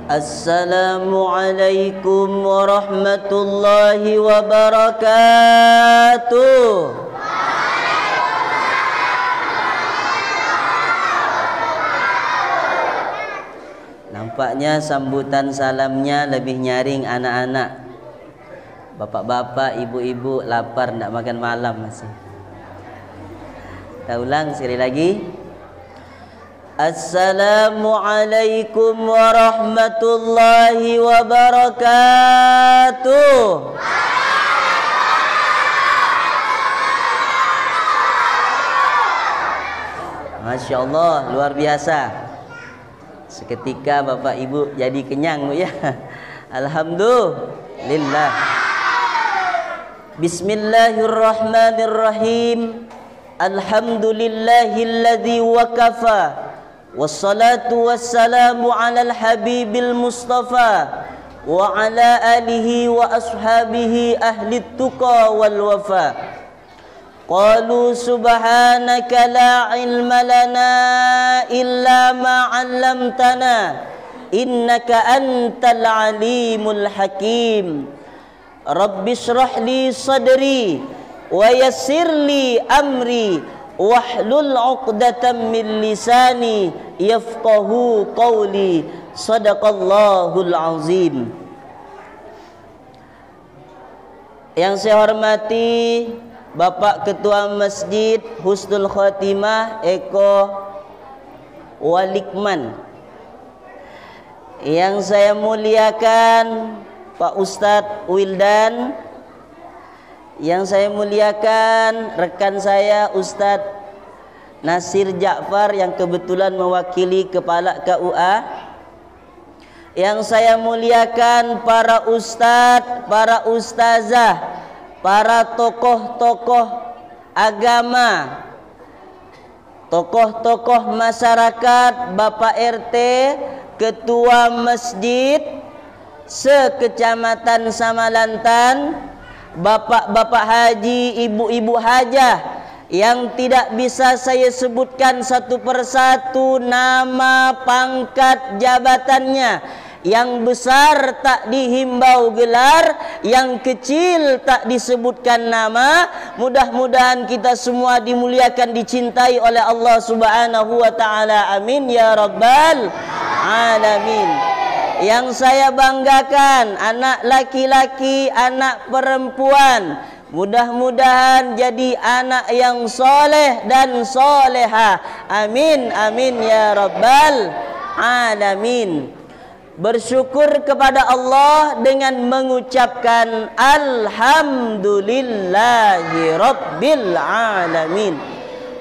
Assalamualaikum warahmatullahi wabarakatuh. Nampaknya sambutan salamnya lebih nyaring anak-anak. Bapak-bapak, ibu-ibu lapar tidak makan malam masih. Kita ulang sekali lagi. Assalamualaikum warahmatullahi wabarakatuh. Masya Allah, luar biasa. Seketika bapak ibu jadi kenyang, Bu, ya. Alhamdulillah. Bismillahirrahmanirrahim. Alhamdulillahilladzi wakafa. Wassalatu wassalamu ala al-habibil mustafa wa ala alihi wa ashabihi ahli tuqa wal wafa. Qalu subhanaka la ilma lana illa ma 'allamtana innaka antal alimul hakim. Rabbi shrah li sadri wa yassir li amri wahlul 'uqdatam min lisani yafqahu qawli. Shadaqallahul azim. Yang saya hormati Bapak Ketua Masjid Husnul Khotimah Eko Walikman. Yang saya muliakan Pak Ustadz Wildan. Yang saya muliakan rekan saya Ustadz Nasir Ja'far yang kebetulan mewakili Kepala KUA. Yang saya muliakan para ustadz, para ustazah, para tokoh-tokoh agama, tokoh-tokoh masyarakat, Bapak RT, Ketua Masjid sekecamatan Samalantan, bapak-bapak haji, ibu-ibu hajah yang tidak bisa saya sebutkan satu persatu nama, pangkat, jabatannya. Yang besar tak dihimbau gelar, yang kecil tak disebutkan nama. Mudah-mudahan kita semua dimuliakan, dicintai oleh Allah Subhanahu wa ta'ala. Amin ya rabbal alamin. Yang saya banggakan, anak laki-laki, anak perempuan, mudah-mudahan jadi anak yang soleh dan soleha. Amin, amin ya rabbal alamin. Bersyukur kepada Allah dengan mengucapkan Alhamdulillahi Rabbil Alamin.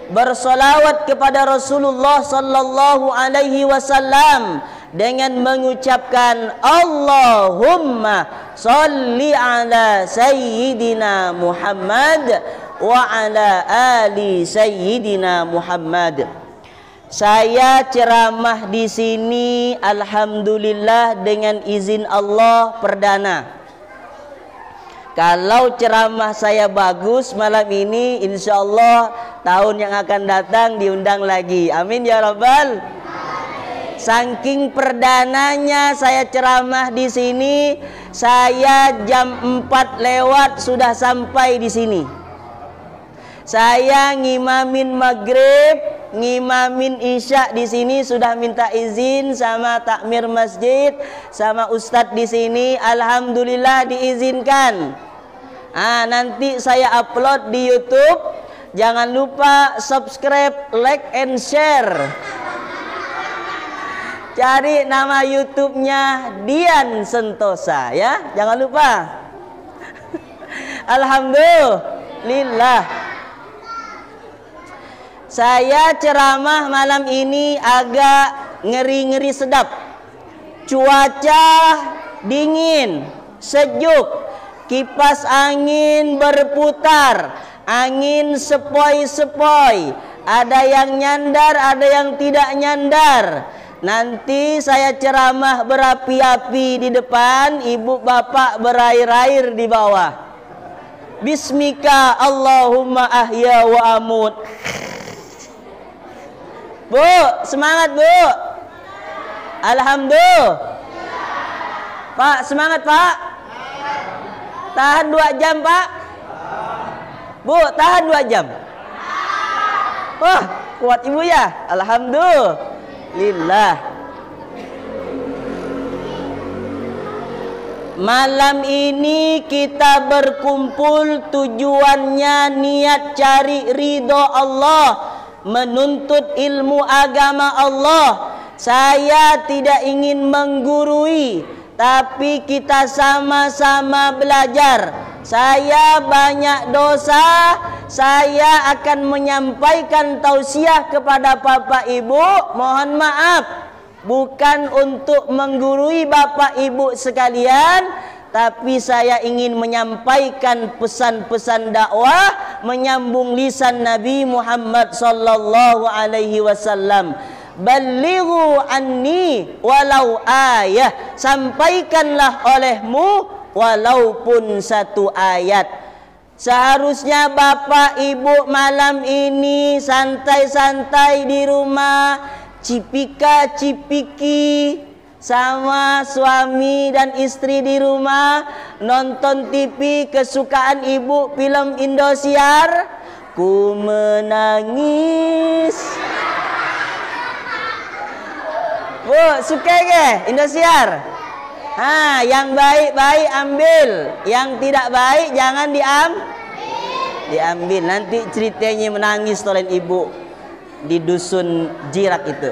Bersolawat kepada Rasulullah Sallallahu Alaihi Wasallam dengan mengucapkan Allahumma salli ala Sayyidina Muhammad wa ala ali Sayyidina Muhammad. Saya ceramah di sini alhamdulillah dengan izin Allah perdana. Kalau ceramah saya bagus malam ini, insya Allah tahun yang akan datang diundang lagi. Amin ya rabbal. Saking perdananya saya ceramah di sini, saya jam 4 lewat sudah sampai di sini. Saya ngimamin maghrib, ngimamin isya di sini, sudah minta izin sama takmir masjid, sama ustadz di sini. Alhamdulillah diizinkan. Nanti saya upload di YouTube. Jangan lupa subscribe, like, and share. Cari nama YouTube-nya Dian Sentosa, ya. Jangan lupa. Alhamdulillah. Saya ceramah malam ini agak ngeri-ngeri sedap. Cuaca dingin, sejuk, kipas angin berputar, angin sepoi-sepoi. Ada yang nyandar, ada yang tidak nyandar. Nanti saya ceramah berapi-api di depan, ibu bapak berair-air di bawah. Bismika Allahumma ahya wa amut. Bu, semangat Bu. Alhamdulillah. Pak, semangat Pak. Tahan 2 jam Pak. Bu, tahan 2 jam. Wah, kuat ibu ya. Alhamdulillah. Malam ini kita berkumpul tujuannya niat cari ridho Allah, menuntut ilmu agama Allah. Saya tidak ingin menggurui, tapi kita sama-sama belajar. Saya banyak dosa, saya akan menyampaikan tausiah kepada Bapak Ibu. Mohon maaf, bukan untuk menggurui Bapak Ibu sekalian, tapi saya ingin menyampaikan pesan-pesan dakwah menyambung lisan Nabi Muhammad sallallahu alaihi wasallam. Balighu anni walau ayah, sampaikanlah olehmu walaupun 1 ayat. Seharusnya Bapak Ibu malam ini santai-santai di rumah, cipika-cipiki sama suami dan istri di rumah, nonton TV kesukaan ibu, film Indosiar, Ku Menangis. Bu, suka ke Indosiar? Yang baik-baik ambil, yang tidak baik jangan diambil. Nanti ceritanya menangis oleh ibu di dusun Jirak itu.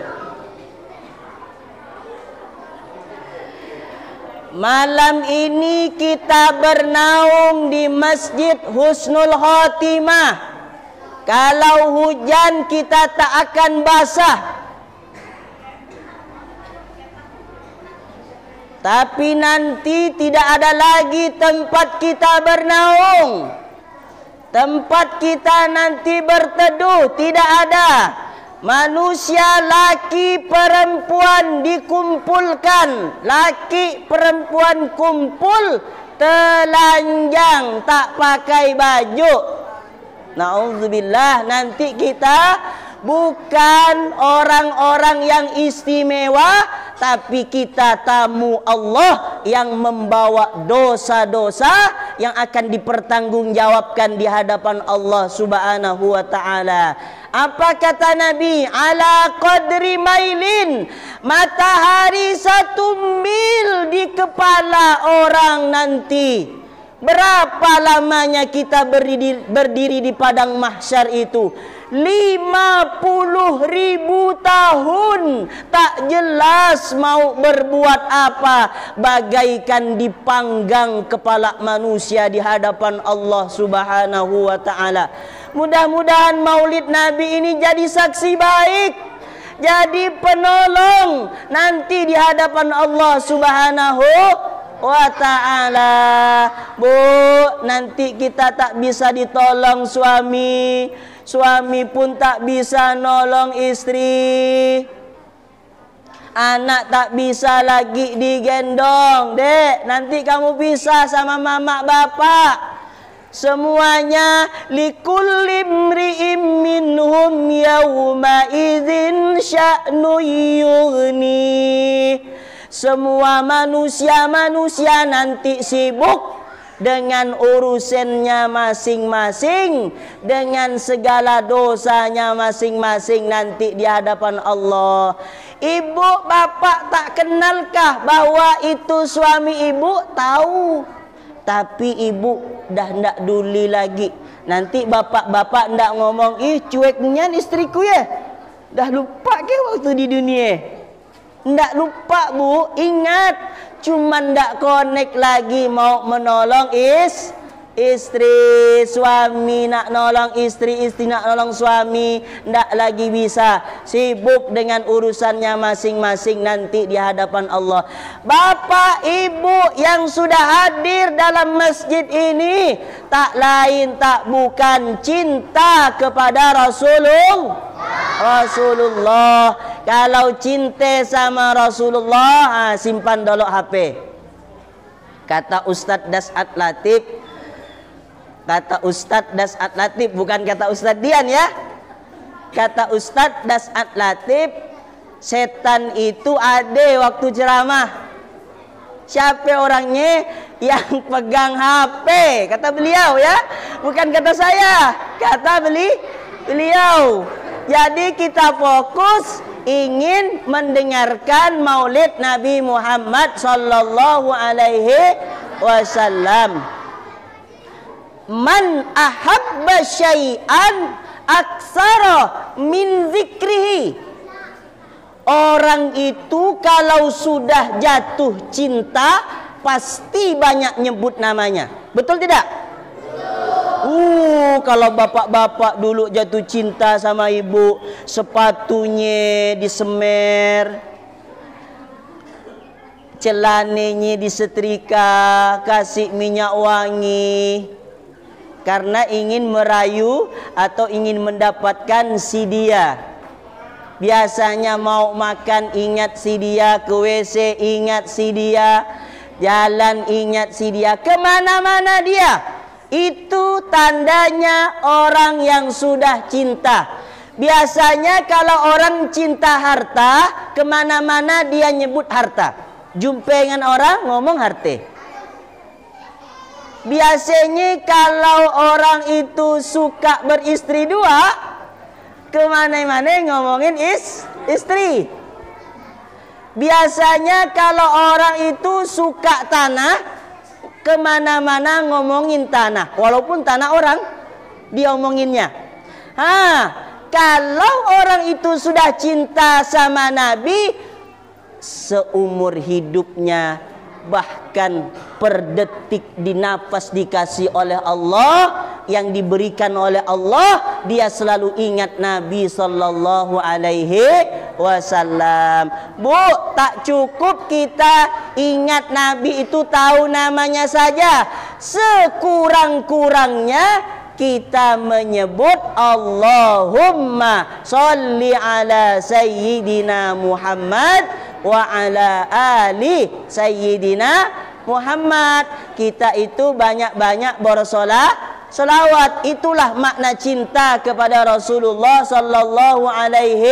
Malam ini kita bernaung di Masjid Husnul Khotimah. Kalau hujan kita tak akan basah. Tapi nanti tidak ada lagi tempat kita bernaung. Tempat kita nanti berteduh tidak ada. Manusia laki perempuan dikumpulkan. Laki perempuan kumpul telanjang, tak pakai baju. Na'udzubillah, nanti kita bukan orang-orang yang istimewa, tapi kita tamu Allah yang membawa dosa-dosa yang akan dipertanggungjawabkan di hadapan Allah Subhanahu wa ta'ala. Apa kata Nabi? Ala qadri mailin, matahari 1 mil di kepala orang nanti. Berapa lamanya kita berdiri di padang mahsyar itu? 50.000 tahun. Tak jelas mau berbuat apa, bagaikan dipanggang kepala manusia di hadapan Allah Subhanahu wa ta'ala. Mudah-mudahan maulid Nabi ini jadi saksi baik, jadi penolong nanti di hadapan Allah Subhanahu wa ta'ala. Bu, nanti kita tak bisa ditolong suami, suami pun tak bisa nolong istri, anak tak bisa lagi digendong. Dek, nanti kamu bisa sama mama bapak. Semuanya likulli imri'im minhum yawma idzin sya'nu yughni. Semua manusia nanti sibuk dengan urusannya masing-masing, dengan segala dosanya masing-masing nanti di hadapan Allah. Ibu bapak tak kenalkah bahwa itu suami ibu? Tahu, tapi ibu dah ndak duli lagi. Nanti bapak-bapak ndak ngomong, ih cueknya istriku ya, dah lupa ke waktu di dunia. Ndak lupa bu, ingat, cuman ndak connect lagi mau menolong istri, suami nak nolong istri, istri nak nolong suami, ndak lagi bisa, sibuk dengan urusannya masing-masing nanti di hadapan Allah. Bapak ibu yang sudah hadir dalam masjid ini, tak lain tak bukan cinta kepada Rasulullah. Kalau cinta sama Rasulullah, simpan dulu HP. Kata Ustadz Das'at Latif, bukan kata Ustadz Dian ya. Kata Ustadz Das'at Latif, setan itu ada waktu ceramah. Siapa orangnya yang pegang HP? Kata beliau ya, bukan kata saya, kata beliau. Jadi kita fokus ingin mendengarkan maulid Nabi Muhammad sallallahu alaihi wasallam. Man ahabba syai'an aksara min zikrihi. Orang itu kalau sudah jatuh cinta pasti banyak nyebut namanya. Betul tidak? Kalau bapak-bapak dulu jatuh cinta sama ibu, sepatunya disemer, celananya disetrika, kasih minyak wangi, karena ingin merayu atau ingin mendapatkan si dia. Biasanya mau makan ingat si dia, ke WC ingat si dia, jalan ingat si dia, kemana-mana dia. Itu tandanya orang yang sudah cinta. Biasanya kalau orang cinta harta, kemana-mana dia nyebut harta. Jumpa dengan orang ngomong harta. Biasanya kalau orang itu suka beristri dua, kemana-mana ngomongin istri. Biasanya kalau orang itu suka tanah, kemana-mana ngomongin tanah, walaupun tanah orang diomonginnya. Kalau orang itu sudah cinta sama Nabi, seumur hidupnya, bahkan per detik di nafas dikasih oleh Allah, yang diberikan oleh Allah, dia selalu ingat Nabi sallallahu alaihi wasallam. Bu, tak cukup kita ingat Nabi itu tahu namanya saja. Sekurang-kurangnya kita menyebut Allahumma sholli ala sayyidina Muhammad wa ala ali sayyidina Muhammad. Kita itu banyak-banyak bersolawat. Itulah makna cinta kepada Rasulullah sallallahu alaihi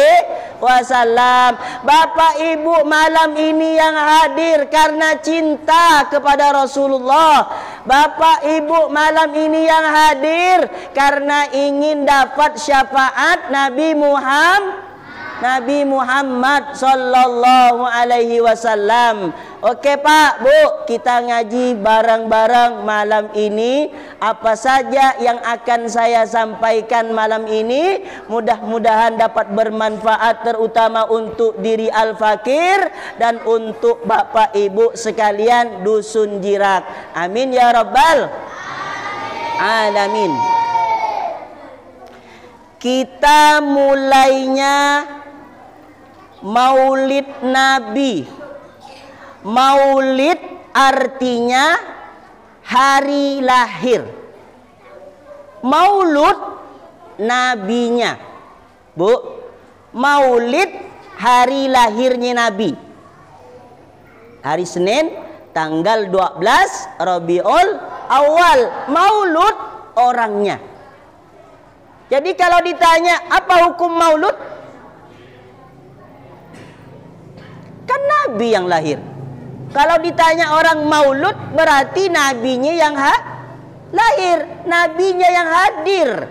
wasallam. Bapak Ibu malam ini yang hadir karena cinta kepada Rasulullah. Bapak Ibu malam ini yang hadir karena ingin dapat syafaat Nabi Muhammad sallallahu alaihi wasallam. Oke Pak, Bu, kita ngaji bareng-bareng malam ini. Apa saja yang akan saya sampaikan malam ini, mudah-mudahan dapat bermanfaat, terutama untuk diri Al-Fakir dan untuk Bapak Ibu sekalian dusun Jirak. Amin ya rabbal alamin. Kita mulainya Maulid Nabi. Maulid artinya hari lahir. Maulud nabinya. Bu, Maulid hari lahirnya Nabi. Hari Senin tanggal 12 Rabiul Awal. Maulud orangnya. Jadi kalau ditanya apa hukum maulud, kan Nabi yang lahir. Kalau ditanya orang maulud, berarti nabinya yang lahir, nabinya yang hadir,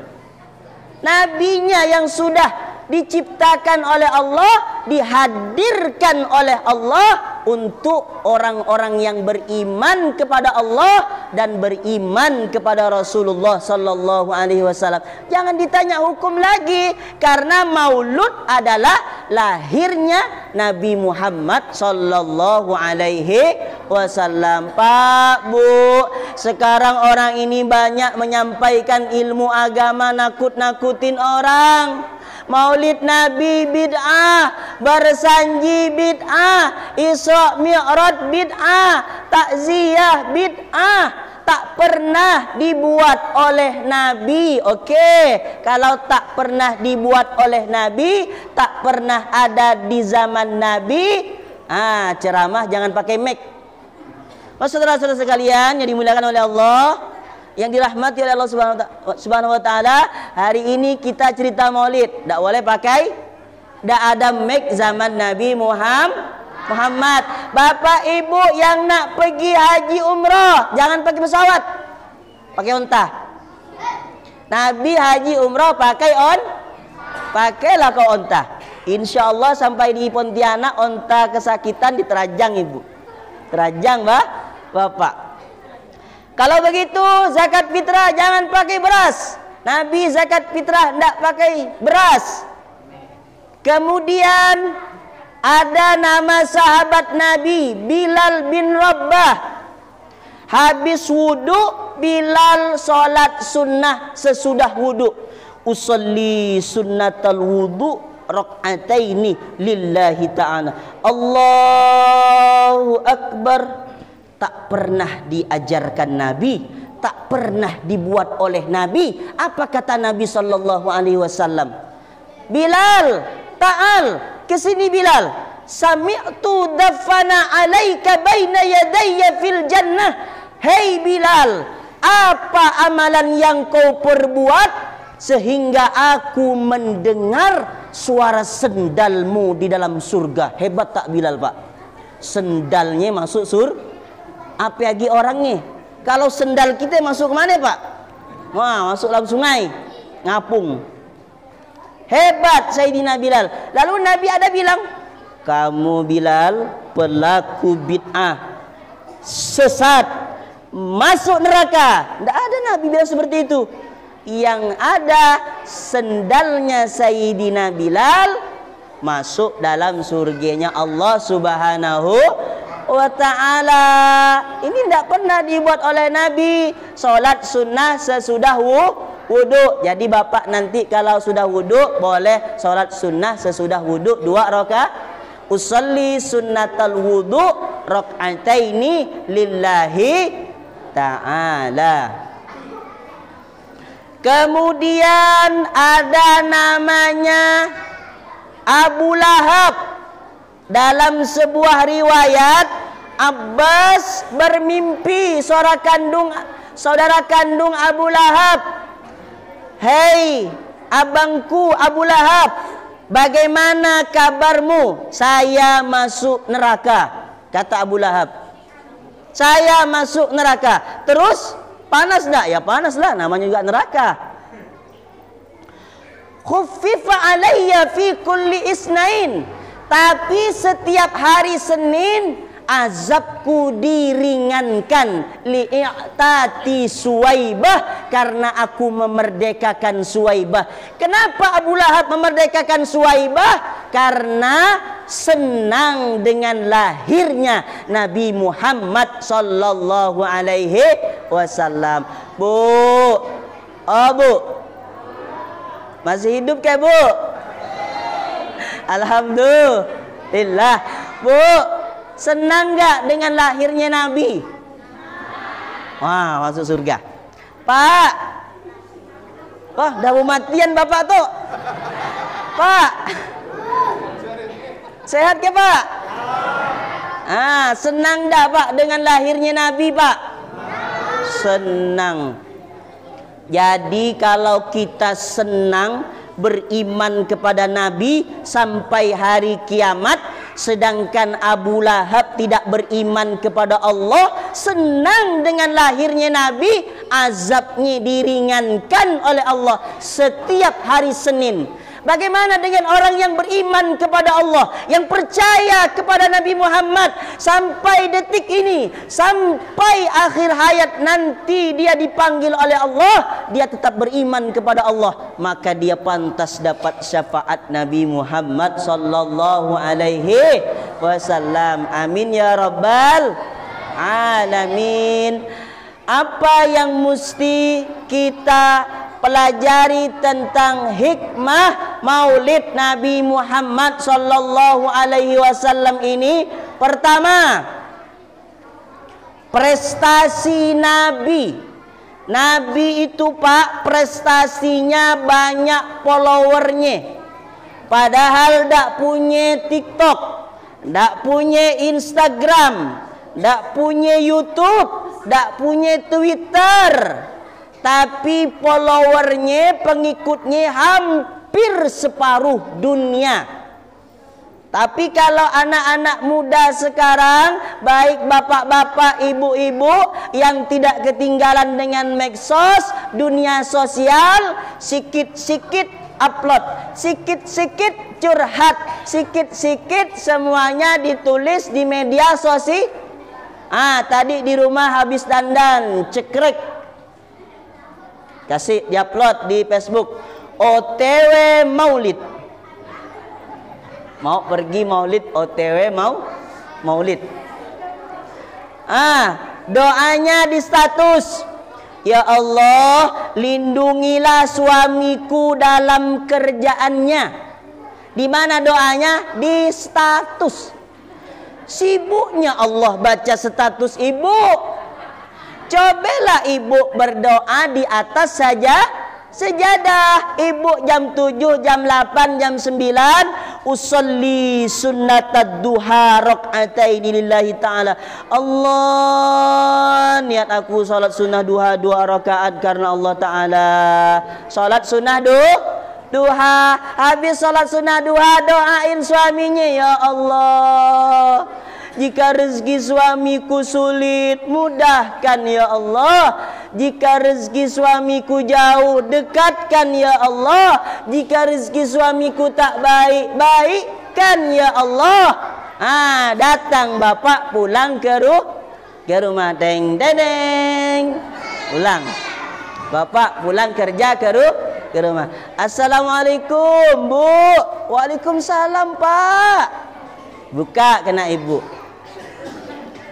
nabinya yang sudah diciptakan oleh Allah, dihadirkan oleh Allah untuk orang-orang yang beriman kepada Allah dan beriman kepada Rasulullah sallallahu alaihi wasallam. Jangan ditanya hukum lagi, karena maulud adalah lahirnya Nabi Muhammad sallallahu alaihi wasallam. Pak, Bu, sekarang orang ini banyak menyampaikan ilmu agama, nakut-nakutin orang. Maulid Nabi bid'ah, bersanji bid'ah, Isra Mi'raj bid'ah, takziah bid'ah, tak pernah dibuat oleh Nabi. Oke, kalau tak pernah dibuat oleh Nabi, tak pernah ada di zaman Nabi, ceramah jangan pakai mic. Saudara-saudara sekalian yang dimuliakan oleh Allah, yang dirahmati oleh Allah Subhanahu wa taala, hari ini kita cerita Maulid. Tak boleh pakai, tak ada mic zaman Nabi Muhammad. Bapak ibu yang nak pergi haji umrah, jangan pakai pesawat, pakai unta. Nabi haji umrah pakailah kau unta. Insya Allah sampai di Pontianak unta kesakitan diterajang ibu, terajang bapak. Kalau begitu zakat fitrah jangan pakai beras. Nabi zakat fitrah tidak pakai beras. Kemudian ada nama sahabat Nabi Bilal bin Rabah. Habis wudu Bilal solat sunnah sesudah wudu. Usolli sunnatal wudu rak'ataini lillahi ta'ala. Allahu akbar. Tak pernah diajarkan Nabi, tak pernah dibuat oleh Nabi. Apa kata Nabi sallallahu alaihi wasallam? Bilal, ta'al, kesini Bilal. Sami'tu dafana alaika baina yadayya fil jannah. Hei Bilal, apa amalan yang kau perbuat sehingga aku mendengar suara sendalmu di dalam surga? Hebat tak Bilal, Pak? Sendalnya masuk surga. Apa lagi orangnya? Kalau sendal kita masuk ke mana, Pak? Wah, masuk dalam sungai, ngapung. Hebat Sayyidina Bilal. Lalu Nabi ada bilang, kamu Bilal pelaku bid'ah, sesat, masuk neraka. Tidak ada Nabi bilang seperti itu. Yang ada sendalnya Sayyidina Bilal masuk dalam surganya Allah Subhanahu wa ta'ala. Ini tidak pernah dibuat oleh Nabi. Solat sunnah sesudah wudu. Jadi bapak nanti kalau sudah wudu boleh solat sunnah sesudah wudu 2 rakaat. Usolli sunnatal wudu rak'ataini lillahi ta'ala. Kemudian ada namanya Abu Lahab. Dalam sebuah riwayat, Abbas bermimpi saudara kandung Abu Lahab. Hei abangku Abu Lahab, bagaimana kabarmu? Saya masuk neraka. Kata Abu Lahab, saya masuk neraka. Terus panas enggak? Ya panas lah, namanya juga neraka. Khuffifa alayya fi kulli isnain. Tapi setiap hari Senin azabku diringankan li'atati Suwaibah, karena aku memerdekakan Suwaibah. Kenapa Abu Lahab memerdekakan Suwaibah? Karena senang dengan lahirnya Nabi Muhammad sallallahu alaihi wasallam. Bu, oh Bu, masih hidup ke Bu? Alhamdulillah. Bu, senang gak dengan lahirnya Nabi? Wah, masuk surga. Pak, wah, dah mau matian bapak tuh. Pak, sehat ke Pak? Senang dah Pak dengan lahirnya Nabi, Pak? Senang. Jadi kalau kita senang beriman kepada Nabi sampai hari kiamat, sedangkan Abu Lahab tidak beriman kepada Allah, senang dengan lahirnya Nabi, azabnya diringankan oleh Allah setiap hari Senin. Bagaimana dengan orang yang beriman kepada Allah, yang percaya kepada Nabi Muhammad sampai detik ini, sampai akhir hayat nanti dia dipanggil oleh Allah, dia tetap beriman kepada Allah, maka dia pantas dapat syafaat Nabi Muhammad sallallahu alaihi wasallam. Amin ya rabbal alamin. Apa yang mesti kita pelajari tentang hikmah Maulid Nabi Muhammad sallallahu alaihi wasallam ini? Pertama, prestasi Nabi. Nabi itu Pak, prestasinya banyak followernya. Padahal tidak punya TikTok, tidak punya Instagram, tidak punya YouTube, tidak punya Twitter. Tapi followernya, pengikutnya hampir separuh dunia. Tapi kalau anak-anak muda sekarang, baik bapak-bapak, ibu-ibu yang tidak ketinggalan dengan medsos, dunia sosial, sikit-sikit upload, sikit-sikit curhat, sikit-sikit semuanya ditulis di media sosial. Tadi di rumah habis dandan, cekrek, kasih diupload di Facebook, OTW maulid. Mau pergi maulid, OTW maulid. Doanya di status, ya Allah, lindungilah suamiku dalam kerjaannya. Di mana doanya? Di status. Sibuknya Allah baca status ibu. Cobalah ibu berdoa di atas saja sejadah. Ibu jam 7, jam 8, jam 9 usolli sunnatad duha rak'ataini lillahi ta'ala. Allah, niat aku salat sunnah duha 2 rakaat karena Allah Ta'ala. Salat sunnah duha. Habis salat sunnah duha, doain suaminya, ya Allah, jika rezeki suamiku sulit, mudahkan ya Allah. Jika rezeki suamiku jauh, dekatkan ya Allah. Jika rezeki suamiku tak baik, baikkan ya Allah. Datang bapak pulang ke rumah. Deng deng. Pulang. Bapak pulang kerja ke rumah. Assalamualaikum, Bu. Waalaikumsalam, Pak. Buka kena ibu.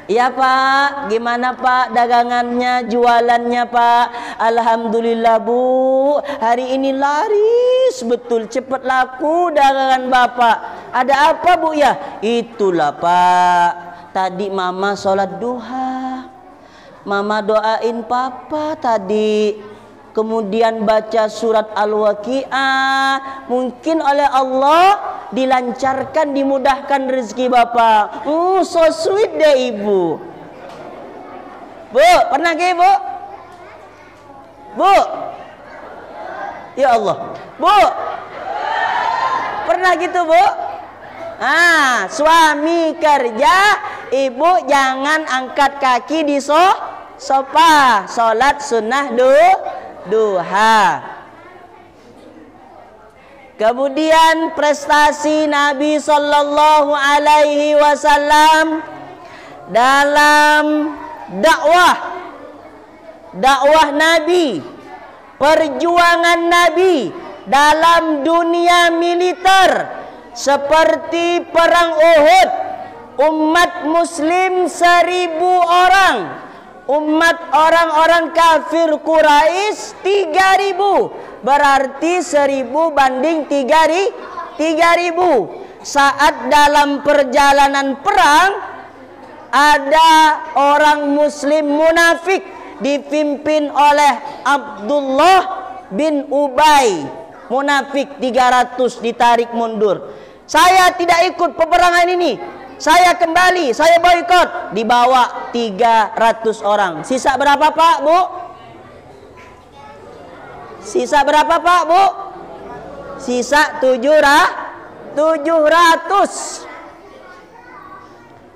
Iya Pak, gimana Pak dagangannya, jualannya Pak? Alhamdulillah Bu, hari ini laris betul, cepat laku dagangan Bapak. Ada apa Bu ya? Itulah Pak, tadi Mama sholat duha, Mama doain Papa tadi, kemudian baca surat Al-Waqi'ah. Mungkin oleh Allah dilancarkan, dimudahkan rezeki Bapak. So sweet deh Ibu. Bu, pernah ke Bu? Bu? Ya Allah. Bu? Pernah gitu Bu? Suami kerja, ibu jangan angkat kaki di sofa. Sholat sunnah duha. Kemudian prestasi Nabi Sallallahu Alaihi Wasallam dalam dakwah Nabi, perjuangan Nabi dalam dunia militer, seperti perang Uhud, umat Muslim 1000 orang, umat orang-orang kafir Quraisy 3000. Berarti 1000 banding 3000. Saat dalam perjalanan perang, ada orang muslim munafik dipimpin oleh Abdullah bin Ubay. Munafik 300 ditarik mundur. Saya tidak ikut peperangan ini, saya kembali, saya boikot. Dibawa 300 orang. Sisa berapa Pak, Bu? Sisa berapa Pak, Bu? Sisa 700.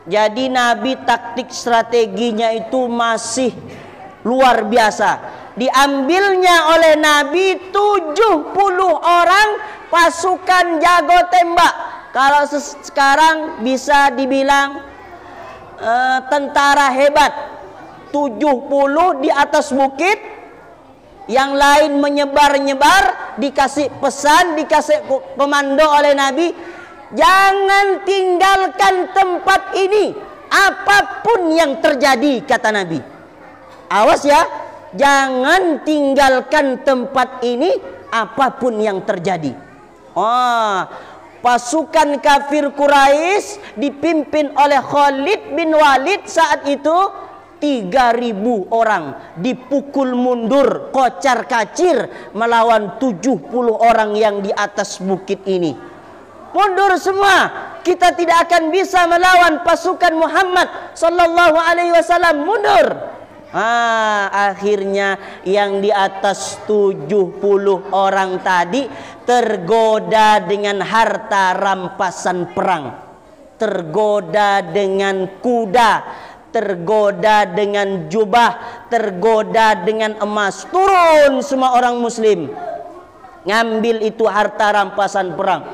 Jadi Nabi taktik strateginya itu masih luar biasa. Diambilnya oleh Nabi 70 orang pasukan jago tembak. Kalau sekarang bisa dibilang tentara hebat. 70 di atas bukit, yang lain menyebar-nyebar, dikasih pesan, dikasih komando oleh Nabi, jangan tinggalkan tempat ini apapun yang terjadi, kata Nabi. Awas ya, jangan tinggalkan tempat ini apapun yang terjadi. Pasukan kafir Quraisy dipimpin oleh Khalid bin Walid saat itu 3000 orang dipukul mundur, kocar kacir melawan 70 orang yang di atas bukit ini. Mundur semua. Kita tidak akan bisa melawan pasukan Muhammad Sallallahu Alaihi Wasallam. Mundur. Akhirnya yang di atas 70 orang tadi tergoda dengan harta rampasan perang, tergoda dengan kuda, tergoda dengan jubah, tergoda dengan emas. Turun semua orang muslim, ngambil itu harta rampasan perang.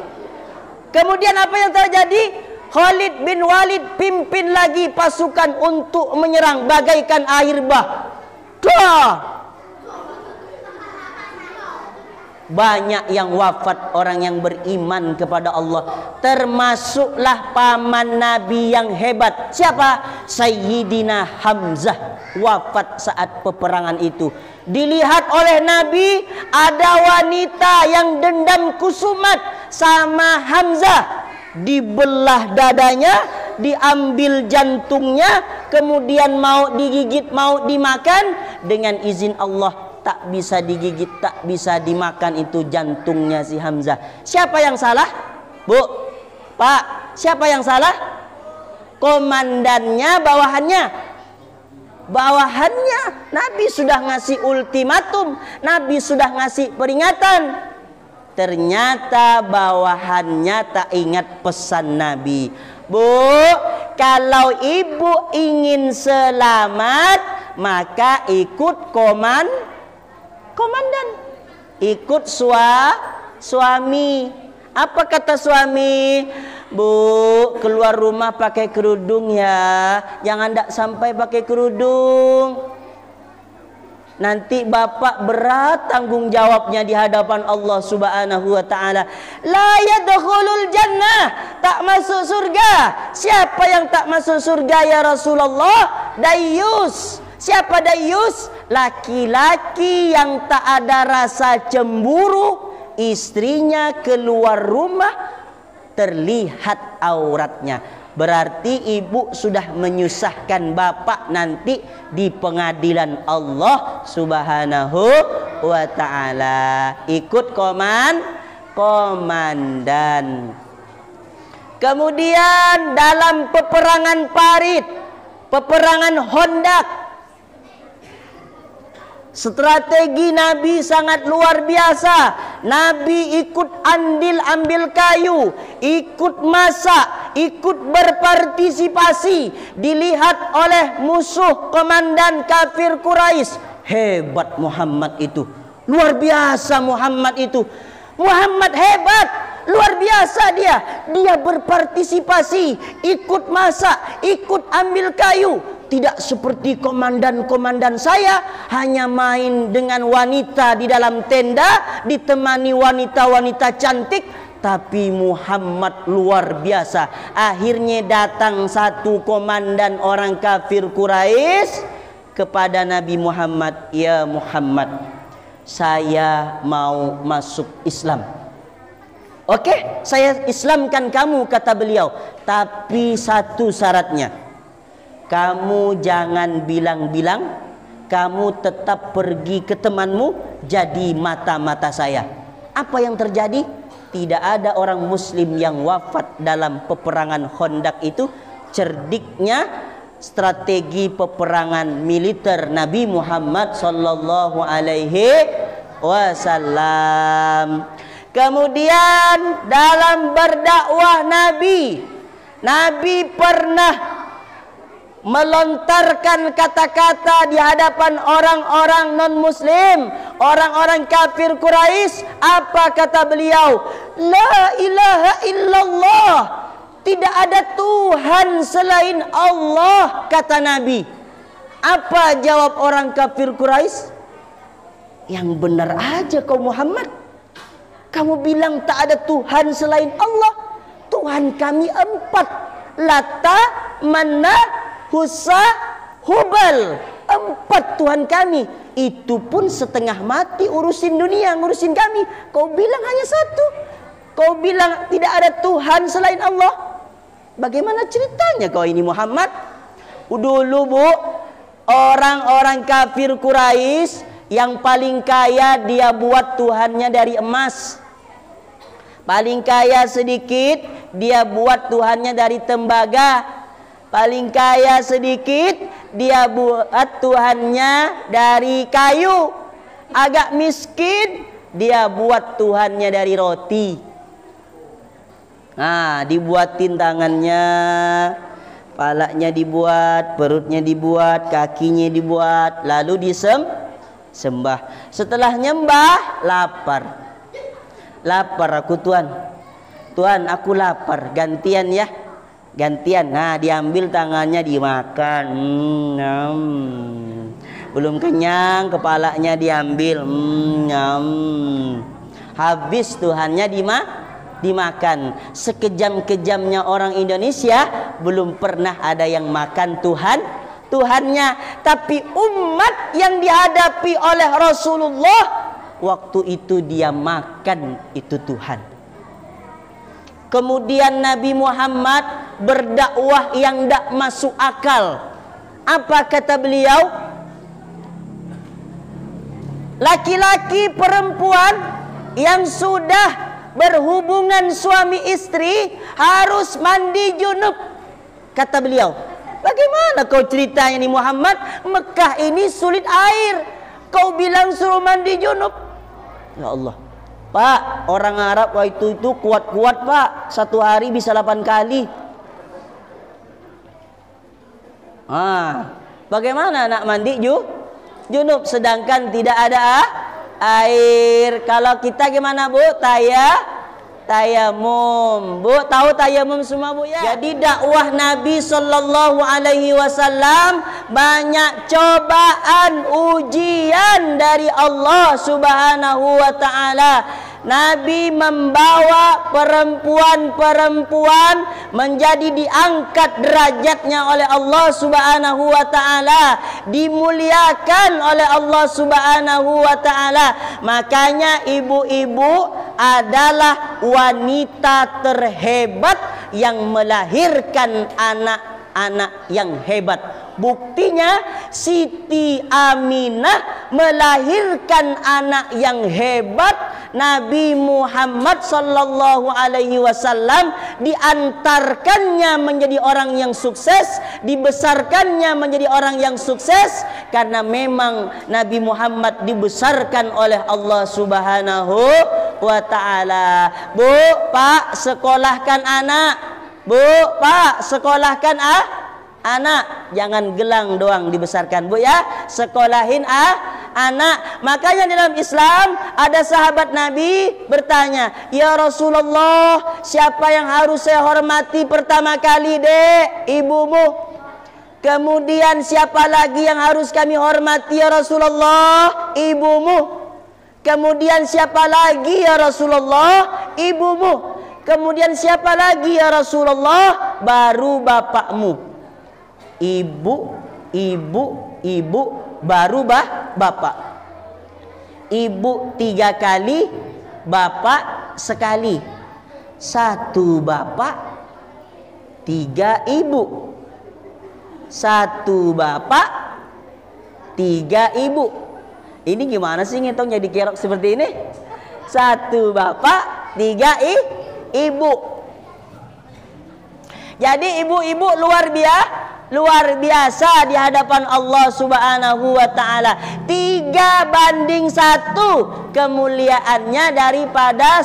Kemudian apa yang terjadi? Khalid bin Walid pimpin lagi pasukan untuk menyerang bagaikan air bah. Banyak yang wafat orang yang beriman kepada Allah, termasuklah paman Nabi yang hebat. Siapa? Sayyidina Hamzah wafat saat peperangan itu. Dilihat oleh Nabi ada wanita yang dendam kusumat sama Hamzah, dibelah dadanya, diambil jantungnya, kemudian mau digigit, mau dimakan. Dengan izin Allah tak bisa digigit, tak bisa dimakan itu jantungnya si Hamzah. Siapa yang salah? Bu, Pak, siapa yang salah? Komandannya, bawahannya? Bawahannya. Nabi sudah ngasih ultimatum, Nabi sudah ngasih peringatan. Ternyata bawahannya tak ingat pesan Nabi. Bu, kalau ibu ingin selamat, maka ikut komandan, ikut suami. Apa kata suami? Bu, keluar rumah pakai kerudung ya, jangan tak sampai pakai kerudung. Nanti bapak berat tanggung jawabnya di hadapan Allah Subhanahu wa ta'ala. La yadkhulul jannah, tak masuk surga. Siapa yang tak masuk surga ya Rasulullah? Dayyus. Siapa dayyus? Laki-laki yang tak ada rasa cemburu, istrinya keluar rumah terlihat auratnya. Berarti ibu sudah menyusahkan bapak nanti di pengadilan Allah Subhanahu wa ta'ala. Ikut komandan. Kemudian dalam peperangan Parit, peperangan Hondak, strategi Nabi sangat luar biasa. Nabi ikut andil ambil kayu, ikut masak, ikut berpartisipasi. Dilihat oleh musuh komandan kafir Quraisy. Hebat Muhammad itu, luar biasa Muhammad itu. Muhammad hebat, luar biasa dia. Dia berpartisipasi, ikut masak, ikut ambil kayu. Tidak seperti komandan-komandan saya, hanya main dengan wanita di dalam tenda, ditemani wanita-wanita cantik. Tapi Muhammad luar biasa. Akhirnya datang satu komandan orang kafir Quraisy kepada Nabi Muhammad, "Ya Muhammad, saya mau masuk Islam." "Oke, saya Islamkan kamu," kata beliau. "Tapi satu syaratnya. Kamu jangan bilang-bilang, kamu tetap pergi ke temanmu jadi mata-mata saya." Apa yang terjadi? Tidak ada orang muslim yang wafat dalam peperangan Khandaq itu. Cerdiknya strategi peperangan militer Nabi Muhammad sallallahu alaihi wasallam. Kemudian dalam berdakwah Nabi pernah melontarkan kata-kata di hadapan orang-orang non-muslim, orang-orang kafir Quraisy. Apa kata beliau? La ilaha illallah, tidak ada Tuhan selain Allah, kata Nabi. Apa jawab orang kafir Quraisy? Yang benar aja kau Muhammad, kamu bilang tak ada Tuhan selain Allah. Tuhan kami 4, Lata, Manna, Husa, Hubal. 4 Tuhan kami. Itu pun setengah mati urusin dunia, ngurusin kami. Kau bilang hanya 1. Kau bilang tidak ada Tuhan selain Allah. Bagaimana ceritanya kau ini Muhammad? Dulu Bu, orang-orang kafir Quraisy yang paling kaya dia buat Tuhannya dari emas. Paling kaya sedikit dia buat Tuhannya dari tembaga. Paling kaya sedikit dia buat Tuhannya dari kayu. Agak miskin, dia buat Tuhannya dari roti. Nah, dibuatin tangannya, palanya dibuat, perutnya dibuat, kakinya dibuat, lalu disembah. Setelah nyembah, lapar. Lapar aku Tuhan. Tuhan, aku lapar, gantian ya. Gantian. Nah, diambil tangannya dimakan. Belum kenyang, kepalanya diambil. Habis Tuhannya dimakan. Sekejam-kejamnya orang Indonesia belum pernah ada yang makan Tuhannya. Tapi umat yang dihadapi oleh Rasulullah, waktu itu dia makan itu Tuhan. Kemudian Nabi Muhammad berdakwah yang tidak masuk akal. Apa kata beliau? Laki-laki perempuan yang sudah berhubungan suami istri harus mandi junub. Kata beliau, bagaimana kau ceritanya nih Muhammad? Mekah ini sulit air, kau bilang suruh mandi junub. Ya Allah, Pak, orang Arab waktu itu kuat-kuat Pak, satu hari bisa 8 kali. Bagaimana nak mandi junub sedangkan tidak ada air? Kalau kita gimana Bu? Tayamum. Bu, tahu tayamum semua Bu ya? Jadi dakwah Nabi Sallallahu Alaihi Wasallam banyak cobaan, ujian dari Allah Subhanahu Wa Taala. Nabi membawa perempuan-perempuan menjadi diangkat derajatnya oleh Allah Subhanahu wa taala, dimuliakan oleh Allah Subhanahu wa taala. Makanya ibu-ibu adalah wanita terhebat yang melahirkan anak-anak yang hebat. Buktinya Siti Aminah melahirkan anak yang hebat. Nabi Muhammad Sallallahu Alaihi Wasallam diantarkannya menjadi orang yang sukses, dibesarkannya menjadi orang yang sukses karena memang Nabi Muhammad dibesarkan oleh Allah Subhanahu wa taala. Bu, Pak, sekolahkan anak. Bu, Pak, sekolahkan anak. Jangan gelang doang dibesarkan Bu ya, sekolahin anak. Makanya dalam Islam ada sahabat Nabi bertanya, ya Rasulullah, siapa yang harus saya hormati pertama kali? Dek, ibumu. Kemudian siapa lagi yang harus kami hormati ya Rasulullah? Ibumu. Kemudian siapa lagi ya Rasulullah? Ibumu. Kemudian siapa lagi ya Rasulullah? Baru bapakmu. Ibu, baru bapak. Ibu 3 kali, bapak sekali. 1 bapak, 3 ibu. 1 bapak, 3 ibu. Ini gimana sih ngitung jadi kerok seperti ini? 1 bapak, 3 ibu. Jadi ibu-ibu luar biasa di hadapan Allah Subhanahu wa taala. 3:1 kemuliaannya daripada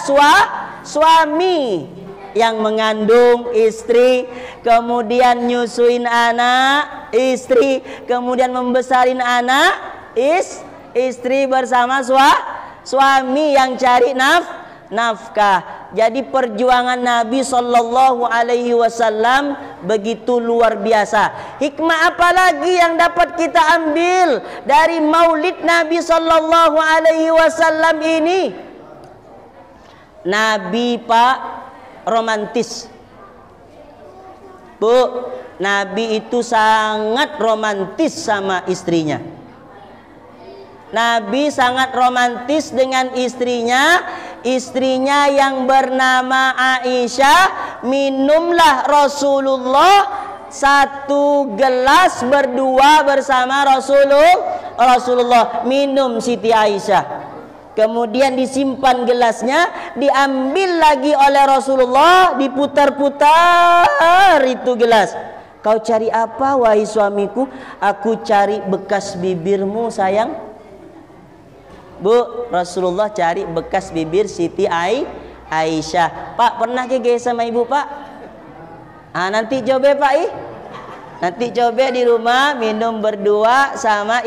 suami yang mengandung istri, kemudian nyusuin anak istri, kemudian membesarin anak istri bersama suami yang cari nafkah. Jadi perjuangan Nabi Sallallahu Alaihi Wasallam begitu luar biasa. Hikmah apa lagi yang dapat kita ambil dari Maulid Nabi Sallallahu Alaihi Wasallam ini? Nabi Pak romantis. Bu, Nabi itu sangat romantis sama istrinya. Nabi sangat romantis dengan istrinya. Istrinya yang bernama Aisyah, minumlah Rasulullah 1 gelas berdua bersama Rasulullah. Minum Siti Aisyah. Kemudian disimpan gelasnya, diambil lagi oleh Rasulullah, diputar-putar itu gelas. Kau cari apa wahai suamiku? Aku cari bekas bibirmu sayang. Bu, Rasulullah cari bekas bibir Siti Aisyah. Pak, pernah ke gaya sama ibu pak? Nanti coba pak nanti coba di rumah minum berdua sama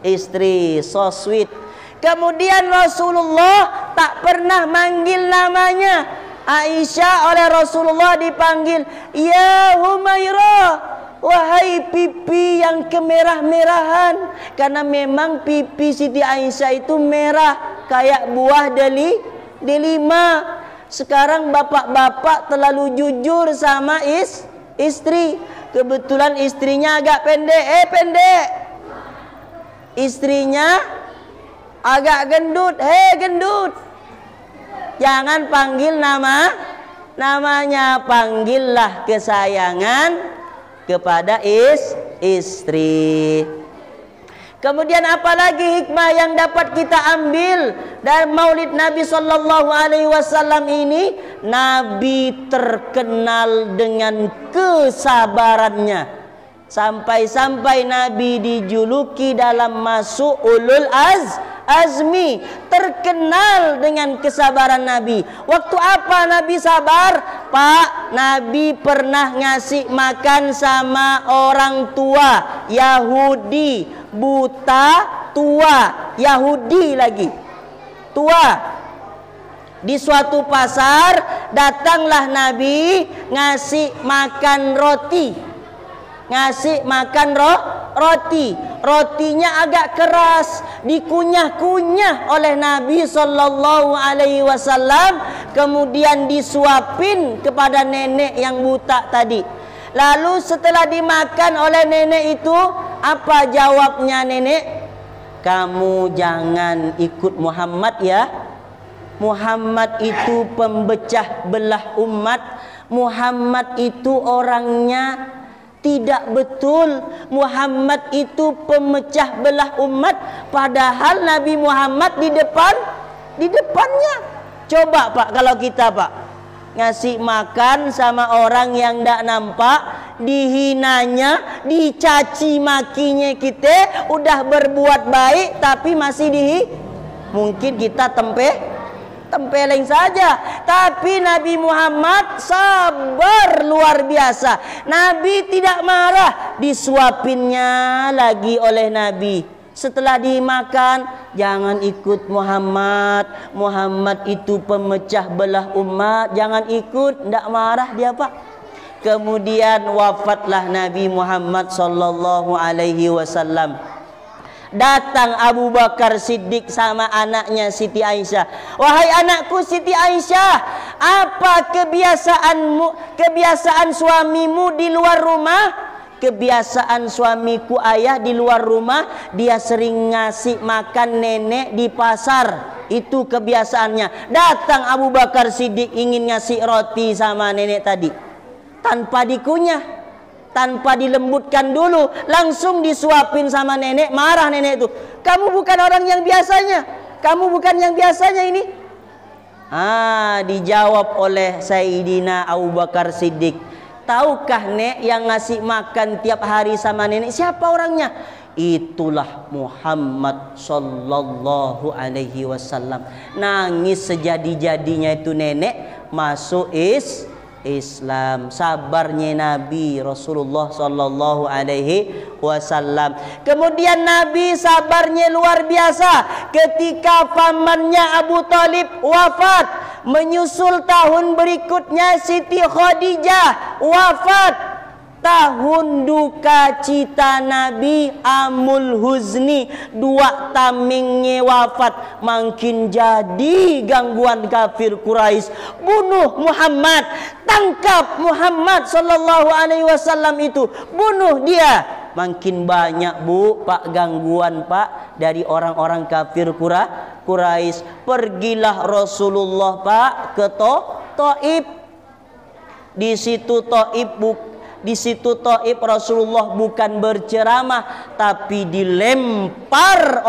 istri. So sweet. Kemudian Rasulullah tak pernah manggil namanya. Aisyah oleh Rasulullah dipanggil, ya Humairah, wahai pipi yang kemerah-merahan. Karena memang pipi Siti Aisyah itu merah kayak buah delima. Sekarang bapak-bapak terlalu jujur sama istri. Kebetulan istrinya agak pendek. Istrinya agak gendut. Gendut. Jangan panggil namanya, panggillah kesayangan kepada istri. Kemudian apalagi hikmah yang dapat kita ambil dari Maulid Nabi Sallallahu Alaihi Wasallam ini? Nabi terkenal dengan kesabarannya, sampai-sampai Nabi dijuluki dalam masuk ulul azmi, terkenal dengan kesabaran Nabi. Waktu apa Nabi sabar? Pak, Nabi pernah ngasih makan sama orang tua Yahudi, buta, tua, Yahudi lagi, tua. Di suatu pasar datanglah Nabi ngasih makan roti. Rotinya agak keras, dikunyah-kunyah oleh Nabi Sallallahu Alaihi Wasallam, kemudian disuapin kepada nenek yang buta tadi. Lalu setelah dimakan oleh nenek itu, apa jawabnya nenek? Kamu jangan ikut Muhammad ya. Muhammad itu pembecah belah umat. Muhammad itu orangnya tidak betul. Muhammad itu pemecah belah umat. Padahal Nabi Muhammad di depannya. Coba pak, kalau kita pak ngasih makan sama orang yang tidak nampak, dihinanya, dicaci makinya, kita udah berbuat baik tapi masih mungkin kita tempeleng saja. Tapi Nabi Muhammad sabar luar biasa. Nabi tidak marah, disuapinnya lagi oleh Nabi. Setelah dimakan, jangan ikut Muhammad. Muhammad itu pemecah belah umat, jangan ikut. Tidak marah dia pak. Kemudian wafatlah Nabi Muhammad Sallallahu Alaihi Wasallam. Datang Abu Bakar Siddiq sama anaknya Siti Aisyah. Wahai anakku Siti Aisyah, apa kebiasaan suamimu di luar rumah? Kebiasaan suamiku ayah di luar rumah, dia sering ngasih makan nenek di pasar. Itu kebiasaannya. Datang Abu Bakar Siddiq ingin ngasih roti sama nenek tadi, tanpa dikunyah, tanpa dilembutkan dulu, langsung disuapin sama nenek. Marah nenek itu, kamu bukan orang yang biasanya, kamu bukan yang biasanya ini. Dijawab oleh Sayyidina Abu Bakar Siddiq, tahukah nek yang ngasih makan tiap hari sama nenek siapa orangnya? Itulah Muhammad Sallallahu Alaihi Wasallam. Nangis sejadi-jadinya itu nenek masuk Islam. Sabarnya Nabi Rasulullah Sallallahu Alaihi Wasallam. Kemudian Nabi sabarnya luar biasa ketika pamannya Abu Talib wafat. Menyusul tahun berikutnya Siti Khadijah wafat. Tahun duka cita Nabi Amul Huzni, 2 tamingnya wafat. Makin jadi gangguan kafir Quraisy. Bunuh Muhammad, tangkap Muhammad Sallallahu Alaihi Wasallam itu, bunuh dia. Makin banyak bu pak gangguan pak dari orang-orang kafir Quraisy. Pergilah Rasulullah pak ke Taif. Di situ Taif Rasulullah bukan berceramah, tapi dilempar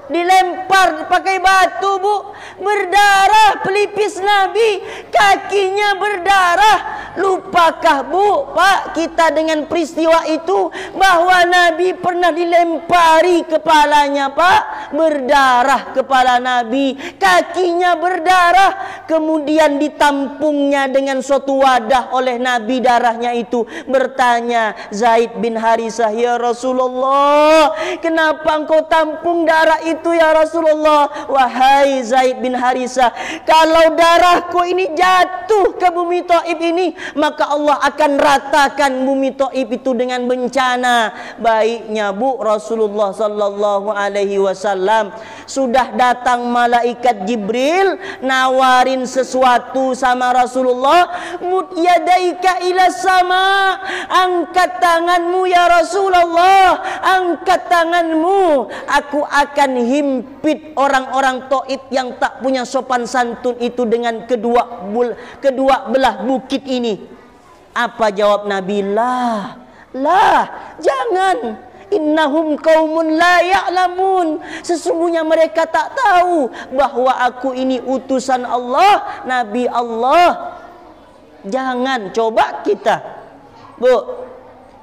dilempar pakai batu bu, berdarah pelipis Nabi, kakinya berdarah. Lupakah Bu, Pak, kita dengan peristiwa itu bahwa Nabi pernah dilempari kepalanya, Pak, berdarah kepala Nabi, kakinya berdarah, kemudian ditampungnya dengan suatu wadah oleh Nabi darahnya itu. Bertanya Zaid bin Harisah, ya Rasulullah, kenapa engkau tampung darah itu ya Rasulullah? Wahai Zaid bin Harisah, kalau darahku ini jatuh ke bumi Taif ini, maka Allah akan ratakan bumi Taif itu dengan bencana. Baiknya Bu, Rasulullah sallallahu alaihi wasallam sudah datang malaikat Jibril nawarin sesuatu sama Rasulullah. Mud yadaika ila sama, angkat tanganmu ya Rasulullah, angkat tanganmu, aku akan himpit orang-orang Taif yang tak punya sopan santun itu dengan kedua belah bukit ini. Apa jawab Nabi? Lah, jangan. Innahum qaumun la ya'lamun. Sesungguhnya mereka tak tahu bahwa aku ini utusan Allah, Nabi Allah. Jangan. Coba kita, Bu,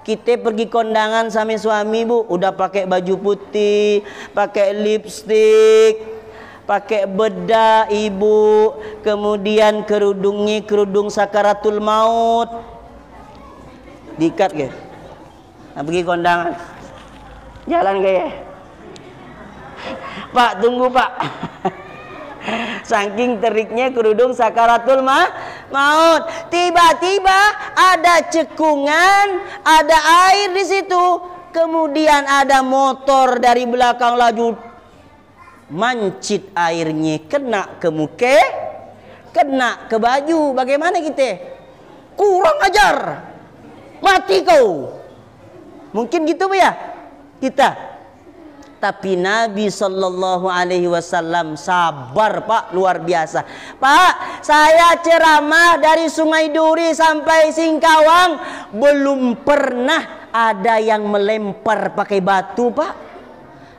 kita pergi kondangan sama suami, Bu, udah pakai baju putih, pakai lipstik, pakai bedak ibu, kemudian kerudungnya kerudung sakaratul maut, diikat ke? Nah, pergi kondangan, jalan ke ya? Pak, tunggu Pak. Saking teriknya kerudung sakaratul maut, tiba-tiba ada cekungan, ada air di situ, kemudian ada motor dari belakang laju, mancit airnya, kena ke muka, kena ke baju. Bagaimana kita? Kurang ajar, mati kau. Mungkin gitu ya kita. Tapi Nabi sallallahu alaihi wasallam sabar, Pak, luar biasa. Pak, saya ceramah dari Sungai Duri sampai Singkawang, belum pernah ada yang melempar pakai batu, Pak.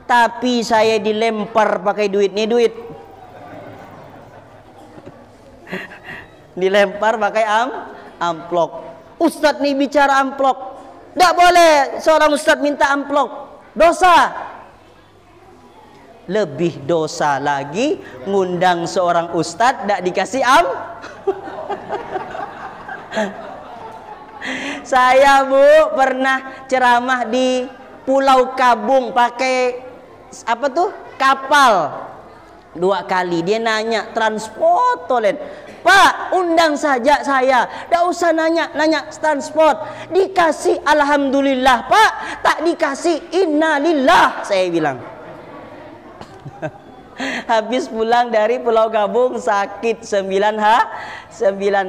Tapi saya dilempar pakai duit. Nih duit. Dilempar pakai amplop. Ustadz nih bicara amplop. Tidak boleh seorang ustadz minta amplop. Dosa. Lebih dosa lagi ngundang seorang ustadz tidak dikasih Saya, Bu, pernah ceramah di Pulau Kabung pakai apa tuh? Kapal. 2 kali dia nanya transport tolen. Pak, undang saja saya, tidak usah nanya transport. Dikasih alhamdulillah, Pak. Tak dikasih innalillah, saya bilang. Habis pulang dari Pulau Kabung sakit 9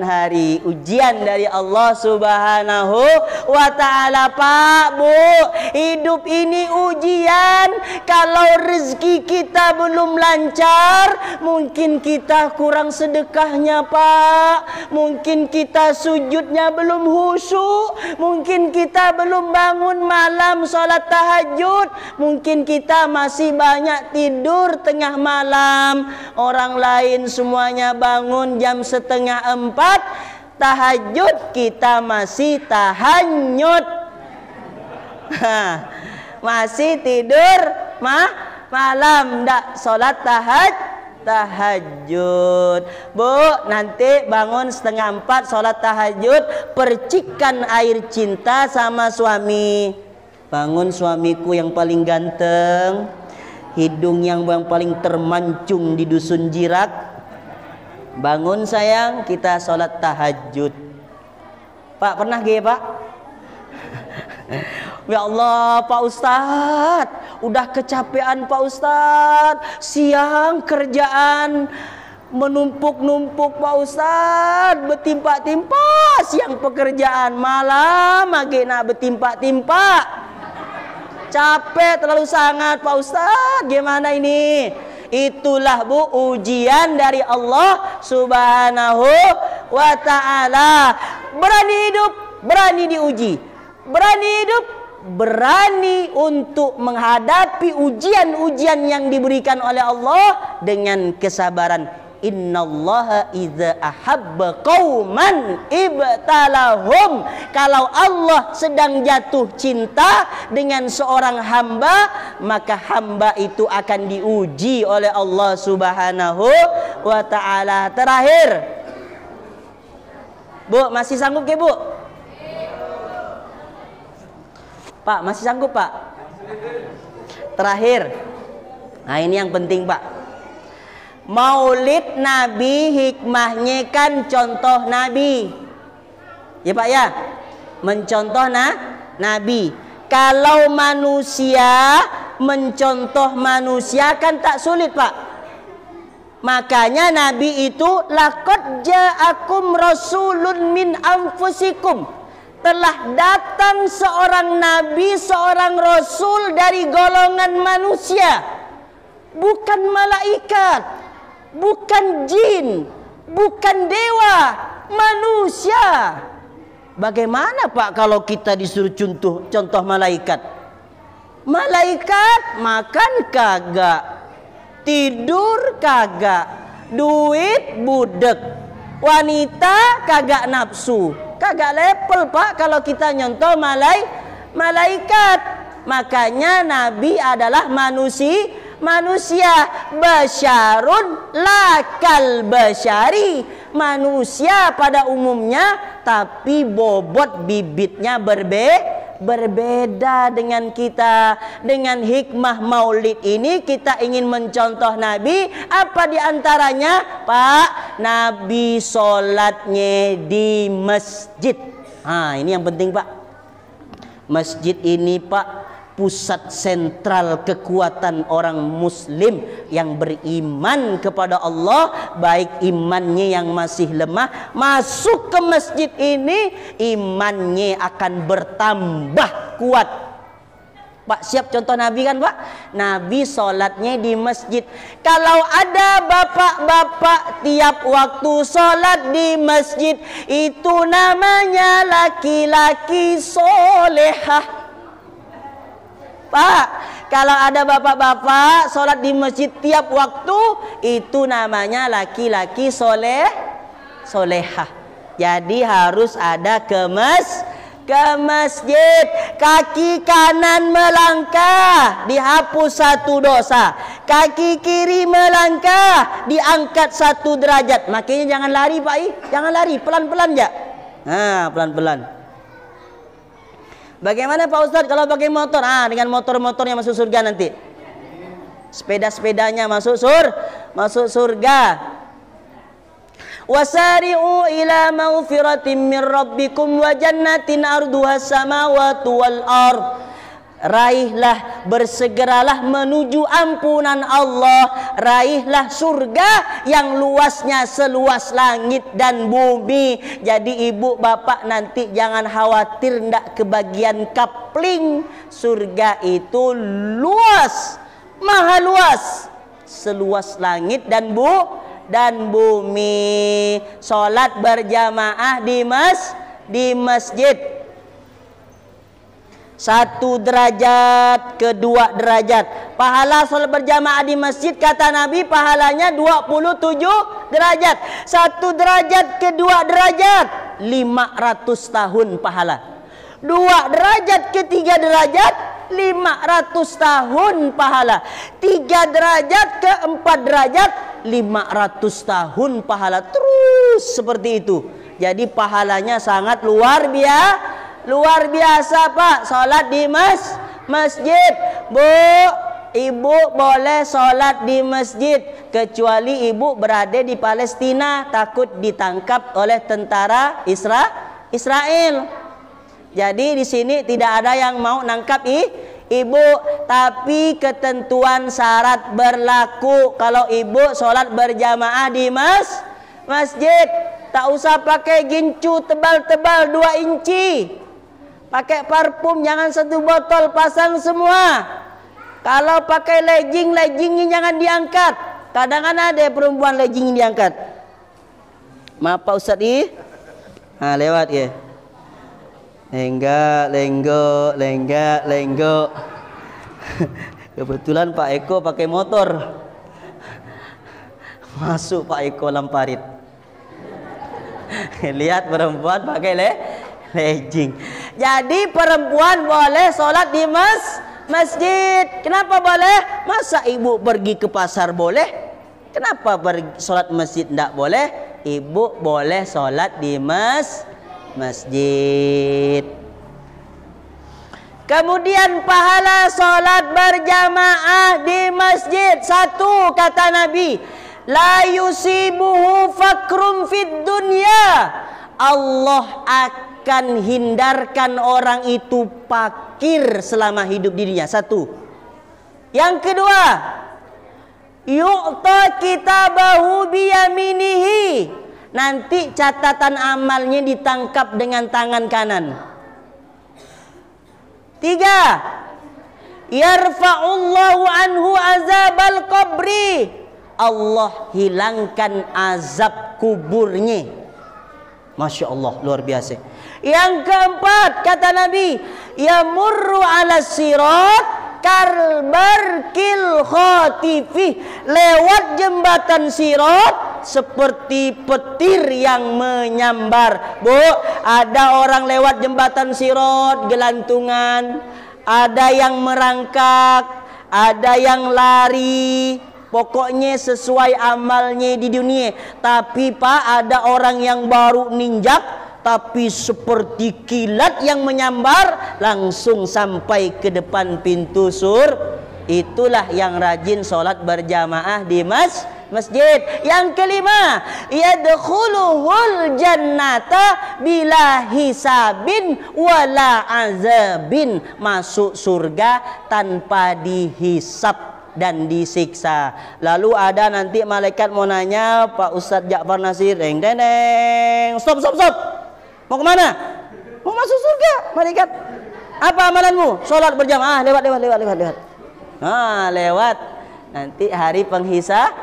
hari. Ujian dari Allah Subhanahu wa ta'ala, Pak, Bu. Hidup ini ujian. Kalau rezeki kita belum lancar, mungkin kita kurang sedekahnya, Pak. Mungkin kita sujudnya belum khusyuk. Mungkin kita belum bangun malam sholat tahajud. Mungkin kita masih banyak tidur tengah malam. Orang lain semuanya bangun jam 3:30 tahajud, kita masih tahanyut. Masih tidur malam, ndak sholat tahajud. Bu, nanti bangun 3:30 sholat tahajud, percikan air cinta sama suami. Bangun suamiku yang paling ganteng, hidung yang paling termancung di dusun Jirak. Bangun sayang, kita sholat tahajud. Pak, pernah gak ya, Pak? Ya Allah, Pak Ustadz, udah kecapean Pak Ustadz. Siang kerjaan menumpuk-numpuk Pak Ustadz, bertimpa-timpa. Siang pekerjaan, malam lagi nak bertimpa-timpa. Capek terlalu sangat Pak Ustadz, gimana ini? Itulah, Bu, ujian dari Allah Subhanahu wa ta'ala. Berani hidup, berani diuji. Berani hidup, berani untuk menghadapi ujian-ujian yang diberikan oleh Allah dengan kesabaran. Innallaha idza ahabba qauman ibtalahum. Kalau Allah sedang jatuh cinta dengan seorang hamba, maka hamba itu akan diuji oleh Allah Subhanahu wa taala. Terakhir, Bu, masih sanggup ke, Bu? Pak, masih sanggup, Pak? Terakhir. Nah, ini yang penting, Pak. Maulid Nabi hikmahnya kan contoh Nabi. Ya Pak ya, mencontoh Nabi. Kalau manusia mencontoh manusia kan tak sulit Pak. Makanya Nabi itu laqad ja'akum rasulun min anfusikum. Telah datang seorang Nabi, seorang Rasul dari golongan manusia. Bukan malaikat, bukan jin, bukan dewa, manusia. Bagaimana Pak kalau kita disuruh contoh malaikat? Malaikat makan kagak, tidur kagak, duit budek, wanita kagak nafsu, kagak level Pak kalau kita nyontoh malaikat. Makanya Nabi adalah manusia, basyarun lakal basyari, manusia pada umumnya, tapi bobot bibitnya berbeda dengan kita. Dengan hikmah maulid ini kita ingin mencontoh Nabi. Apa diantaranya Pak? Nabi sholatnya di masjid. Nah ini yang penting Pak. Masjid ini Pak pusat sentral kekuatan orang muslim yang beriman kepada Allah, baik imannya yang masih lemah, masuk ke masjid ini imannya akan bertambah kuat. Pak siap contoh Nabi kan Pak? Nabi sholatnya di masjid. Kalau ada bapak-bapak tiap waktu sholat di masjid, itu namanya laki-laki solehah. Pak, kalau ada bapak-bapak sholat di masjid tiap waktu, itu namanya laki-laki solehah. Jadi harus ada ke masjid. Kaki kanan melangkah, dihapus satu dosa. Kaki kiri melangkah, diangkat satu derajat. Makanya jangan lari Pak, jangan lari, pelan-pelan ya. Nah, pelan-pelan. Bagaimana Pak Ustadz kalau pakai motor? Dengan motor-motornya masuk surga nanti. Sepeda-sepedanya masuk surga. Wasari'u ila maghfiratin min rabbikum wa jannatin arduha samawati wal ard. Raihlah, bersegeralah menuju ampunan Allah. Raihlah surga yang luasnya seluas langit dan bumi. Jadi ibu bapak nanti jangan khawatir ndak kebagian kapling. Surga itu luas, maha luas, seluas langit dan bumi. Sholat berjamaah di masjid. 1 derajat, kedua derajat. Pahala sholat berjamaah di masjid kata Nabi pahalanya 27 derajat. 1 derajat, kedua derajat 500 tahun pahala. 2 derajat, ketiga derajat 500 tahun pahala. 3 derajat, keempat derajat 500 tahun pahala. Terus seperti itu. Jadi pahalanya sangat luar biasa Pak. Sholat di masjid. Bu, ibu boleh sholat di masjid, kecuali ibu berada di Palestina, takut ditangkap oleh tentara Israel. Jadi di sini tidak ada yang mau nangkap ibu, tapi ketentuan syarat berlaku. Kalau ibu sholat berjamaah di masjid, tak usah pakai gincu tebal-tebal 2 inci. Pakai parfum jangan 1 botol, pasang semua. Kalau pakai leggingnya jangan diangkat. Kadang ada perempuan legging diangkat. Maaf Pak Ustadz lewat ya. Lenggak. Kebetulan Pak Eko pakai motor. Masuk Pak Eko Lamparit. Lihat perempuan pakai legging. Jadi perempuan boleh sholat di masjid. Kenapa boleh? Masa ibu pergi ke pasar boleh? Kenapa sholat masjid tidak boleh? Ibu boleh sholat di masjid. Kemudian pahala sholat berjamaah di masjid. Satu, kata Nabi, la yusibuhu fakrum fid dunya. Allah akan hindarkan orang itu fakir selama hidup di dunia. Satu. Yang kedua, yu'ta kitabahu biyaminihi. Nanti catatan amalnya ditangkap dengan tangan kanan. Tiga, yarfa'ullahu anhu azabal qabri. Allah hilangkan azab kuburnya. Masya Allah, luar biasa. Yang keempat, kata Nabi, yamurru ala sirat karbarkil khotifih. Lewat jembatan sirat seperti petir yang menyambar. Bu, ada orang lewat jembatan sirat gelantungan, ada yang merangkak, ada yang lari. Pokoknya sesuai amalnya di dunia. Tapi Pak, ada orang yang baru ninjak, tapi seperti kilat yang menyambar langsung sampai ke depan pintu surga. Itulah yang rajin sholat berjamaah di masjid. Yang kelima, yadkhuluhul jannata bila hisabin wala azabin. Masuk surga tanpa dihisab dan disiksa. Lalu ada nanti malaikat mau nanya, Pak Ustadz Ja'far Nasir, deng. Stop. Mau kemana? Mau masuk surga, malaikat. Apa amalanmu? Sholat berjamaah. Lewat. Nah, lewat. Nanti hari penghisapan.